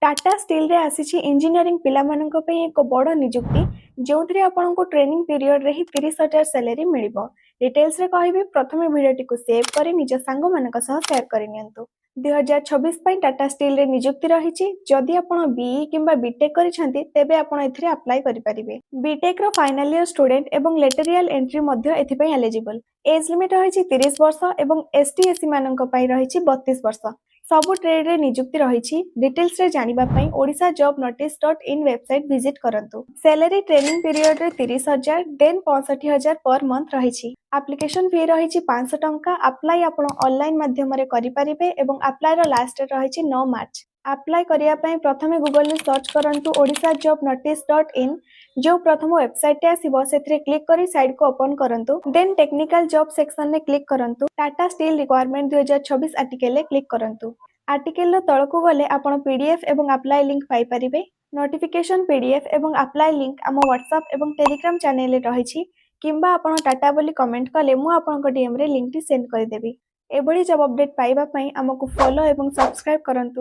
Tata steel रे आसी engineering पिलामानंको पे एक बड़ निजुक्ति जो आपको ट्रेनिंग पीरियड रे ही 30,000 सैलरी मिलिबो। डिटेल्स रे कहबी प्रथम वीडियोटी को सेव करी निज सांग मानक सह शेयर करि नियंतु। 2026 पई टाटा स्टील रे निजुक्ति रहिछि। जदि आपण बीई किंबा बीटेक करिसंती तेबे आपण एथिरे अप्लाई करि परिबे। बीटेक रो फाइनल ईयर स्टूडेंट एवं लेटरियल एंट्री मध्य एथि पई एलिजिबल। एज लिमिट रहिछि 30 वर्ष एवं एसटी एससी मानक पई रहिछि 32 वर्ष। सबु ट्रेड रे निजुक्ति रहिछि। डिटेल्स रे जानिबा पई odisha.jobnotice.in वेबसाइट विजिट करंतु। सैलरी ट्रेनिंग पीरियड रे 30,000 देन 65,000 पर मंथ रहिछि। एप्लीकेशन फी रहिछि 500 टंका। अप्लाई आपण ऑनलाइन माध्यम रे करि परिबे एवं अप्लाई रो लास्ट डेट रहिछि 9 मार्च। अप्लाई करिया पई प्रथमे गूगल रे सर्च करंतु odisha.jobnotice.in। जो प्रथम वेबसाइट आसीबो सेथरे क्लिक करी साइड को ओपन करंतु। देन टेक्निकल जॉब सेक्शन में क्लिक करंतु। Tata steel requirement 2026 article click करंतु। आर्टिकल तळकु गले आपण पीडीएफ एवं अप्लाई लिंक पाई परिबे। नोटिफिकेशन पीडीएफ एवं अप्लाई लिंक आम व्हाट्सएप एवं टेलीग्राम चैनल रे रहिछि। किंबा आपण टाटा बोली कमेंट कले मु आपनक डीएम रे लिंक टी सेंड कर देबी। एबोली जॉब अपडेट पाइबा पई हमकु फॉलो एवं सब्सक्राइब करंतु।